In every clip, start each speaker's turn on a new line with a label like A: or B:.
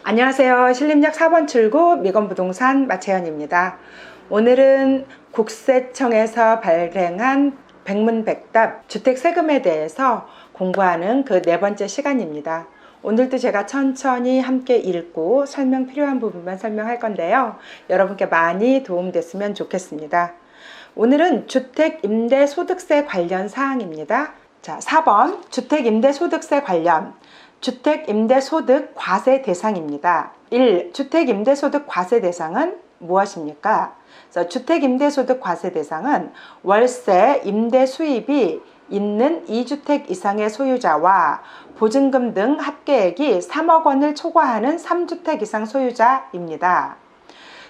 A: 안녕하세요. 신림역 4번 출구 미건부동산 마채연입니다. 오늘은 국세청에서 발행한 백문백답 주택세금에 대해서 공부하는 그 네 번째 시간입니다. 오늘도 제가 천천히 함께 읽고 설명 필요한 부분만 설명할 건데요. 여러분께 많이 도움됐으면 좋겠습니다. 오늘은 주택임대소득세 관련 사항입니다. 자, 4번 주택임대소득세 관련 주택임대소득 과세 대상입니다. 1. 주택임대소득 과세 대상은 무엇입니까? 주택임대소득 과세 대상은 월세 임대 수입이 있는 2주택 이상의 소유자와 보증금 등 합계액이 3억 원을 초과하는 3주택 이상 소유자입니다.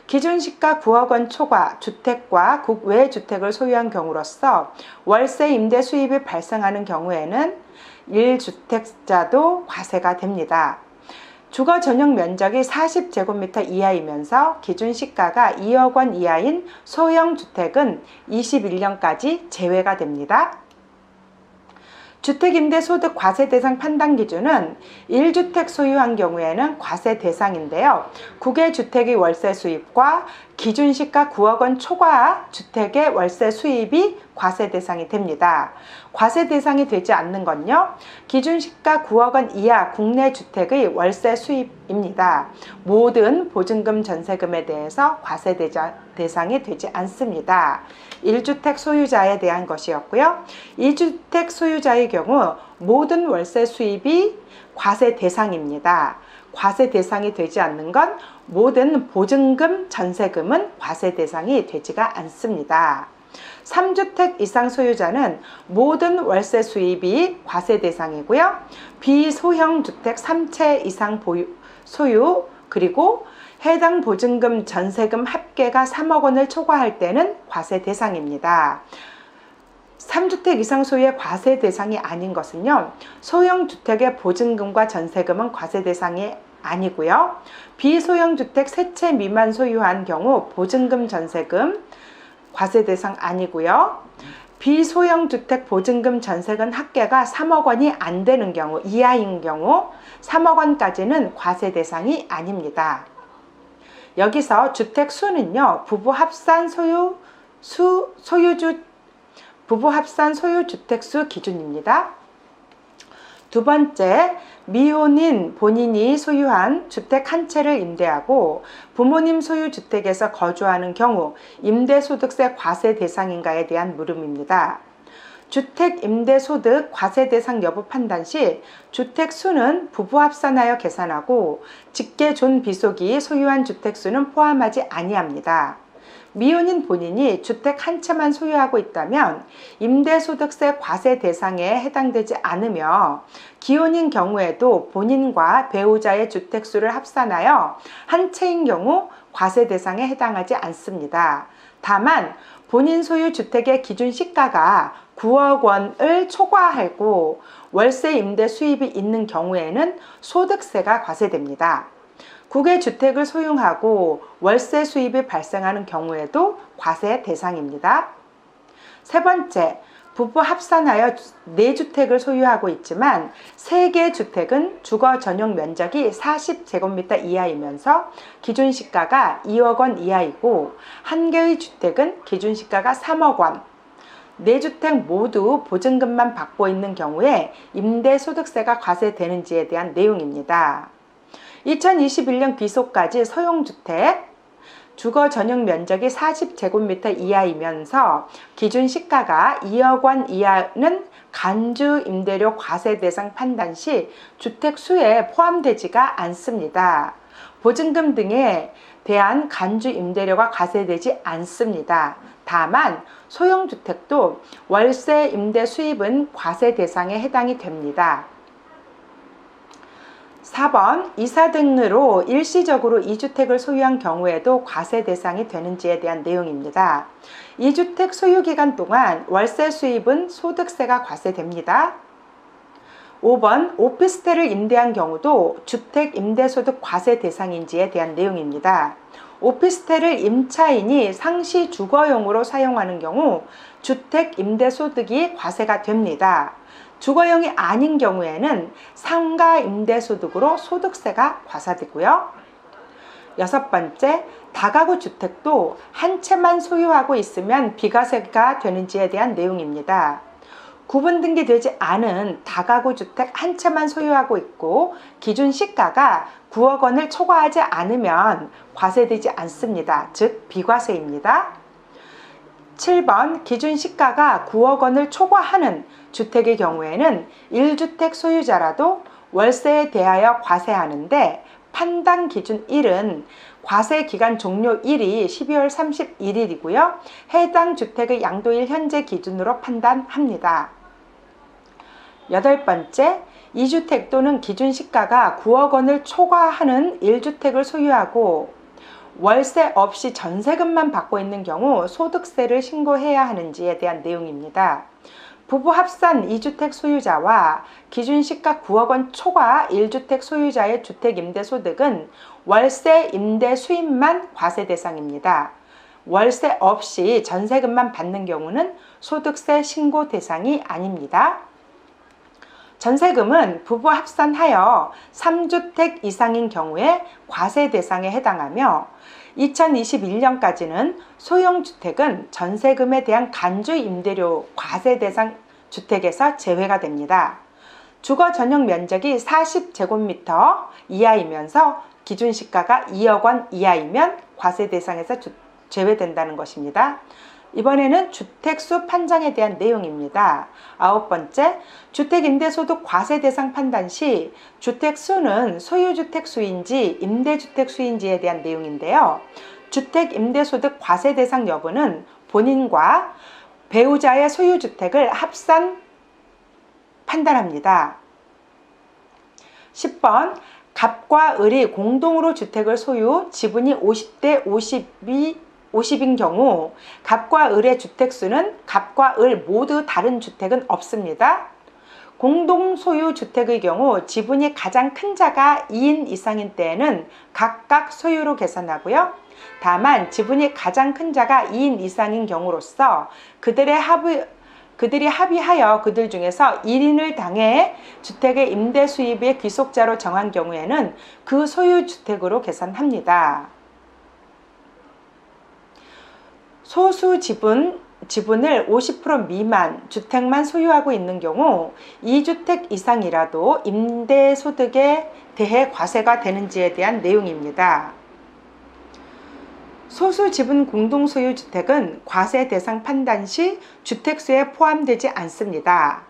A: 기준시가 9억 원 초과 주택과 국외 주택을 소유한 경우로서 월세 임대 수입이 발생하는 경우에는 1주택자도 과세가 됩니다. 주거 전용 면적이 40제곱미터 이하이면서 기준시가가 2억 원 이하인 소형 주택은 21년까지 제외가 됩니다. 주택임대소득 과세 대상 판단 기준은 1주택 소유한 경우에는 과세 대상인데요. 국외 주택의 월세 수입과 기준시가 9억 원 초과 주택의 월세 수입이 과세 대상이 됩니다. 과세 대상이 되지 않는 건요, 기준시가 9억 원 이하 국내 주택의 월세 수입입니다. 모든 보증금 전세금에 대해서 과세 대상이 되지 않습니다. 1주택 소유자에 대한 것이었고요. 2주택 소유자의 경우 모든 월세 수입이 과세 대상입니다. 과세 대상이 되지 않는 건 모든 보증금 전세금은 과세 대상이 되지가 않습니다. 3주택 이상 소유자는 모든 월세 수입이 과세 대상이고요. 비소형 주택 3채 이상 소유 그리고 해당 보증금 전세금 합계가 3억 원을 초과할 때는 과세 대상입니다. 3주택 이상 소유의 과세 대상이 아닌 것은요, 소형 주택의 보증금과 전세금은 과세 대상이 아니고요. 비소형 주택 3채 미만 소유한 경우 보증금 전세금 과세 대상 아니고요. 비소형 주택 보증금 전세금 합계가 3억 원이 안 되는 경우, 이하인 경우 3억 원까지는 과세 대상이 아닙니다. 여기서 주택 수는요, 부부 합산 소유 주택수 기준입니다. 두 번째, 미혼인 본인이 소유한 주택 한 채를 임대하고 부모님 소유 주택에서 거주하는 경우 임대소득세 과세 대상인가에 대한 물음입니다. 주택 임대소득 과세 대상 여부 판단 시 주택 수는 부부 합산하여 계산하고 직계 존 비속이 소유한 주택 수는 포함하지 아니합니다. 미혼인 본인이 주택 한 채만 소유하고 있다면 임대소득세 과세 대상에 해당되지 않으며, 기혼인 경우에도 본인과 배우자의 주택 수를 합산하여 한 채인 경우 과세 대상에 해당하지 않습니다. 다만 본인 소유 주택의 기준 시가가 9억 원을 초과하고 월세 임대 수입이 있는 경우에는 소득세가 과세됩니다. 국외 주택을 소유하고 월세 수입이 발생하는 경우에도 과세 대상입니다. 세 번째, 부부 합산하여 4주택을 소유하고 있지만 3개 주택은 주거 전용 면적이 40제곱미터 이하이면서 기준시가가 2억 원 이하이고 1개의 주택은 기준시가가 3억 원, 4주택 모두 보증금만 받고 있는 경우에 임대소득세가 과세되는지에 대한 내용입니다. 2021년 귀속까지 소형주택 주거 전용 면적이 40제곱미터 이하이면서 기준 시가가 2억 원 이하는 간주 임대료 과세 대상 판단 시 주택 수에 포함되지가 않습니다. 보증금 등에 대한 간주 임대료가 과세되지 않습니다. 다만 소형주택도 월세 임대 수입은 과세 대상에 해당이 됩니다. 4번, 이사 등으로 일시적으로 2주택을 소유한 경우에도 과세 대상이 되는지에 대한 내용입니다. 2주택 소유 기간 동안 월세 수입은 소득세가 과세됩니다. 5번, 오피스텔을 임대한 경우도 주택 임대소득 과세 대상인지에 대한 내용입니다. 오피스텔을 임차인이 상시 주거용으로 사용하는 경우 주택 임대소득이 과세가 됩니다. 주거용이 아닌 경우에는 상가 임대소득으로 소득세가 과세되고요. 6번째, 다가구 주택도 한 채만 소유하고 있으면 비과세가 되는지에 대한 내용입니다. 구분 등기되지 않은 다가구 주택 한 채만 소유하고 있고 기준 시가가 9억 원을 초과하지 않으면 과세되지 않습니다. 즉 비과세입니다. 7번, 기준 시가가 9억 원을 초과하는 주택의 경우에는 1주택 소유자라도 월세에 대하여 과세하는데 판단 기준 1은 과세 기간 종료일이 12월 31일이고요. 해당 주택의 양도일 현재 기준으로 판단합니다. 8번째, 2주택 또는 기준 시가가 9억 원을 초과하는 1주택을 소유하고 월세 없이 전세금만 받고 있는 경우 소득세를 신고해야 하는지에 대한 내용입니다. 부부 합산 2주택 소유자와 기준 시가 9억 원 초과 1주택 소유자의 주택 임대소득은 월세 임대 수입만 과세 대상입니다. 월세 없이 전세금만 받는 경우는 소득세 신고 대상이 아닙니다. 전세금은 부부 합산하여 3주택 이상인 경우에 과세 대상에 해당하며 2021년까지는 소형주택은 전세금에 대한 간주 임대료 과세 대상 주택에서 제외가 됩니다. 주거 전용 면적이 40제곱미터 이하이면서 기준 시가가 2억 원 이하이면 과세 대상에서 제외된다는 것입니다. 이번에는 주택수 판정에 대한 내용입니다. 9번째, 주택임대소득 과세 대상 판단 시 주택수는 소유주택수인지 임대주택수인지에 대한 내용인데요. 주택임대소득 과세 대상 여부는 본인과 배우자의 소유주택을 합산 판단합니다. 10번, 갑과 을이 공동으로 주택을 소유, 지분이 50대 50인 경우 갑과 을의 주택수는 갑과 을 모두 다른 주택은 없습니다. 공동 소유 주택의 경우 지분이 가장 큰 자가 2인 이상인 때에는 각각 소유로 계산하고요. 다만 지분이 가장 큰 자가 2인 이상인 경우로서 그들이 합의하여 그들 중에서 1인을 당해 주택의 임대 수입의 귀속자로 정한 경우에는 그 소유 주택으로 계산합니다. 소수 지분을 50% 미만 주택만 소유하고 있는 경우 2주택 이상이라도 임대소득에 대해 과세가 되는지에 대한 내용입니다. 소수 지분 공동소유 주택은 과세 대상 판단 시 주택수에 포함되지 않습니다.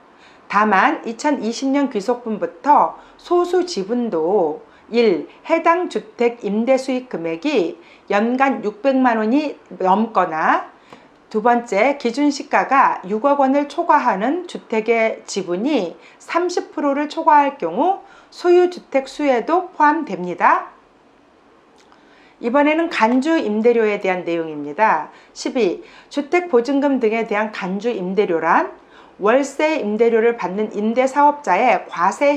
A: 다만 2020년 귀속분부터 소수 지분도 1. 해당 주택 임대수익 금액이 연간 600만 원이 넘거나 2번째, 기준시가가 6억 원을 초과하는 주택의 지분이 30%를 초과할 경우 소유주택 수에도 포함됩니다. 이번에는 간주 임대료에 대한 내용입니다. 12. 주택보증금 등에 대한 간주 임대료란 월세 임대료를 받는 임대사업자의 과세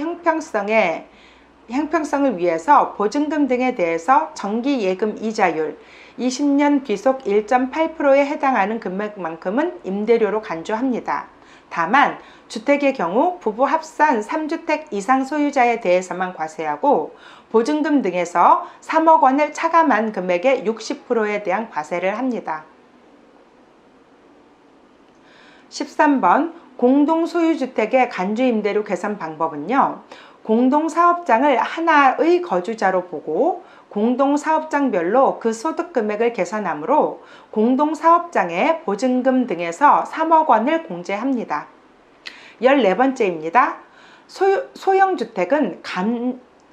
A: 형평성을 위해서 보증금 등에 대해서 정기예금 이자율 20년 귀속 1.8%에 해당하는 금액만큼은 임대료로 간주합니다. 다만 주택의 경우 부부 합산 3주택 이상 소유자에 대해서만 과세하고 보증금 등에서 3억 원을 차감한 금액의 60%에 대한 과세를 합니다. 13번 공동소유주택의 간주임대료 계산 방법은요. 공동사업장을 하나의 거주자로 보고 공동사업장별로 그 소득금액을 계산하므로 공동사업장의 보증금 등에서 3억 원을 공제합니다. 14번째입니다. 소형주택은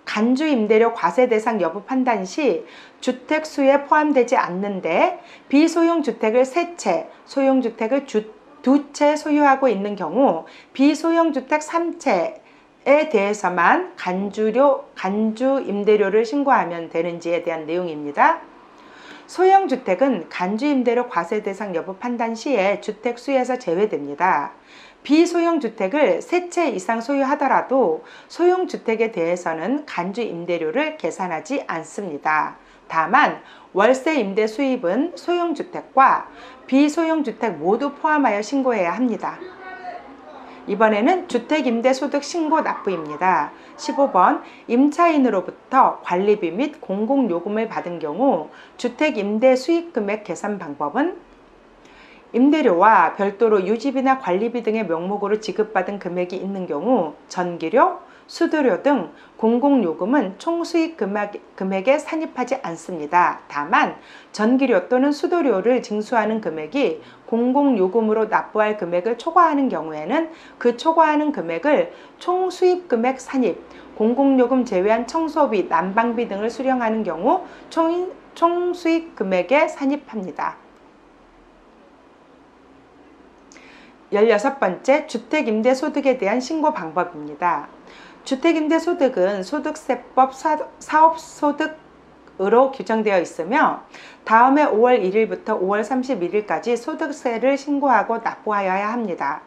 A: 간주임대료 과세 대상 여부 판단 시 주택수에 포함되지 않는데 비소형주택을 3채, 소형주택을 2채 소유하고 있는 경우 비소형주택 3채에 대해서만 간주 임대료를 신고하면 되는지에 대한 내용입니다. 소형주택은 간주임대료 과세 대상 여부 판단 시에 주택수에서 제외됩니다. 비소형주택을 3채 이상 소유하더라도 소형주택에 대해서는 간주임대료를 계산하지 않습니다. 다만 월세 임대 수입은 소형주택과 비소형주택 모두 포함하여 신고해야 합니다. 이번에는 주택임대소득 신고 납부입니다. 15번 임차인으로부터 관리비 및 공공요금을 받은 경우 주택임대 수익금액 계산 방법은 임대료와 별도로 유지비나 관리비 등의 명목으로 지급받은 금액이 있는 경우 전기료, 수도료 등 공공요금은 총수익 금액에 산입하지 않습니다. 다만 전기료 또는 수도료를 징수하는 금액이 공공요금으로 납부할 금액을 초과하는 경우에는 그 초과하는 금액을 총수입 금액 산입, 공공요금 제외한 청소비, 난방비 등을 수령하는 경우 총수익 금액에 산입합니다. 16번째 주택임대소득에 대한 신고 방법입니다. 주택임대소득은 소득세법 사업소득으로 규정되어 있으며 다음해 5월 1일부터 5월 31일까지 소득세를 신고하고 납부하여야 합니다.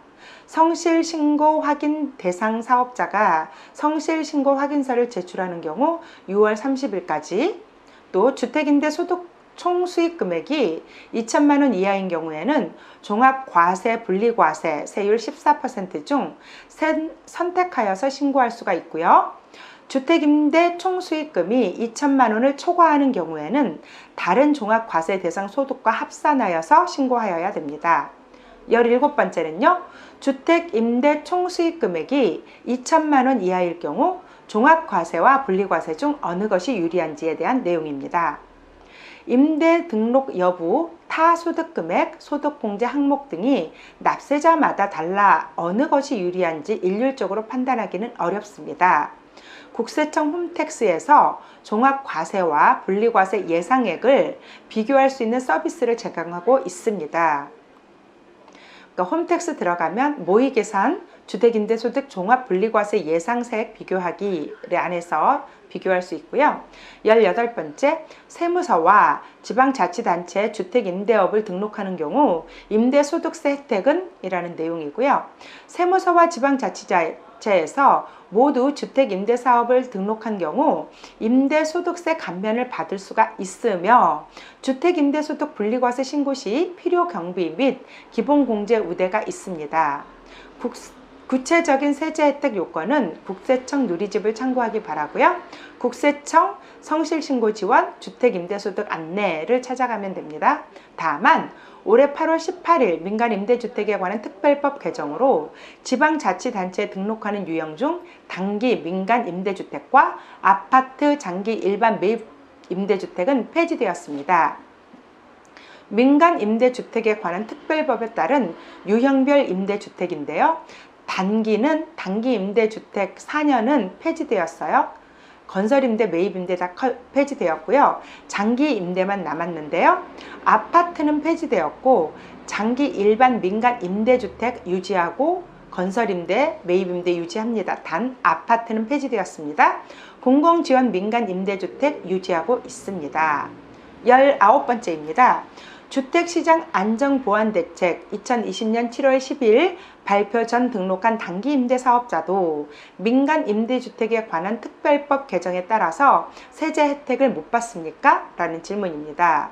A: 성실신고 확인 대상 사업자가 성실신고 확인서를 제출하는 경우 6월 30일까지, 또 주택임대소득 총수익 금액이 2천만 원 이하인 경우에는 종합과세 분리과세 세율 14% 중 선택하여서 신고할 수가 있고요. 주택임대 총수익금이 2천만 원을 초과하는 경우에는 다른 종합과세 대상 소득과 합산하여서 신고하여야 됩니다. 17번째는요. 주택임대 총수익 금액이 2천만 원 이하일 경우 종합과세와 분리과세 중 어느 것이 유리한지에 대한 내용입니다. 임대 등록 여부, 타 소득금액, 소득공제 항목 등이 납세자마다 달라 어느 것이 유리한지 일률적으로 판단하기는 어렵습니다. 국세청 홈택스에서 종합과세와 분리과세 예상액을 비교할 수 있는 서비스를 제공하고 있습니다. 그러니까 홈택스 들어가면 모의계산, 주택임대소득 종합분리과세 예상세액 비교하기를 안에서 비교할 수 있고요. 18번째, 세무서와 지방자치단체 주택임대업을 등록하는 경우 임대소득세 혜택은? 이라는 내용이고요. 세무서와 지방자치단체에서 모두 주택임대사업을 등록한 경우 임대소득세 감면을 받을 수가 있으며 주택임대소득 분리과세 신고 시 필요경비 및 기본공제 우대가 있습니다. 구체적인 세제 혜택 요건은 국세청 누리집을 참고하기 바라고요. 국세청 성실신고 지원 주택임대소득 안내를 찾아가면 됩니다. 다만 올해 8월 18일 민간임대주택에 관한 특별법 개정으로 지방자치단체에 등록하는 유형 중 단기 민간임대주택과 아파트 장기 일반 매입임대주택은 폐지되었습니다. 민간임대주택에 관한 특별법에 따른 유형별 임대주택인데요. 단기는 단기임대주택 4년은 폐지되었어요. 건설임대, 매입임대 다 폐지되었고요. 장기임대만 남았는데요. 아파트는 폐지되었고 장기 일반 민간임대주택 유지하고 건설임대, 매입임대 유지합니다. 단 아파트는 폐지되었습니다. 공공지원 민간임대주택 유지하고 있습니다. 19번째입니다. 주택시장 안정보완대책 2020년 7월 10일 발표 전 등록한 단기임대사업자도 민간임대주택에 관한 특별법 개정에 따라서 세제 혜택을 못 받습니까? 라는 질문입니다.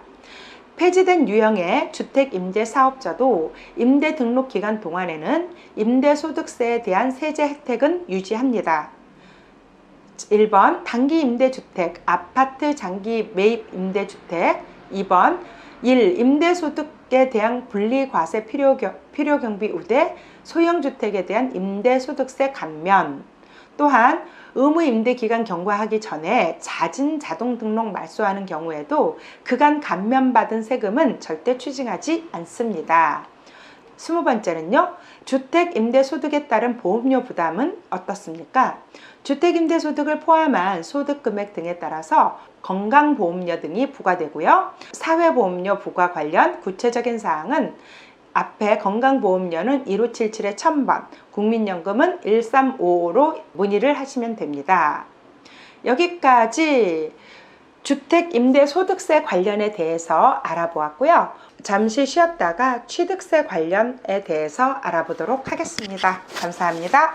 A: 폐지된 유형의 주택임대사업자도 임대 등록 기간 동안에는 임대소득세에 대한 세제 혜택은 유지합니다. 1번 단기임대주택, 아파트 장기 매입임대주택. 2번 1. 임대소득에 대한 분리과세 필요경비 우대, 소형주택에 대한 임대소득세 감면. 또한 의무임대기간 경과하기 전에 자진 자동등록 말소하는 경우에도 그간 감면받은 세금은 절대 추징하지 않습니다. 20번째는요. 주택임대소득에 따른 보험료 부담은 어떻습니까? 주택임대소득을 포함한 소득금액 등에 따라서 건강보험료 등이 부과되고요. 사회보험료 부과 관련 구체적인 사항은 앞에 건강보험료는 1577에 1000번, 국민연금은 1355로 문의를 하시면 됩니다. 여기까지 주택임대소득세 관련에 대해서 알아보았고요. 잠시 쉬었다가 취득세 관련에 대해서 알아보도록 하겠습니다. 감사합니다.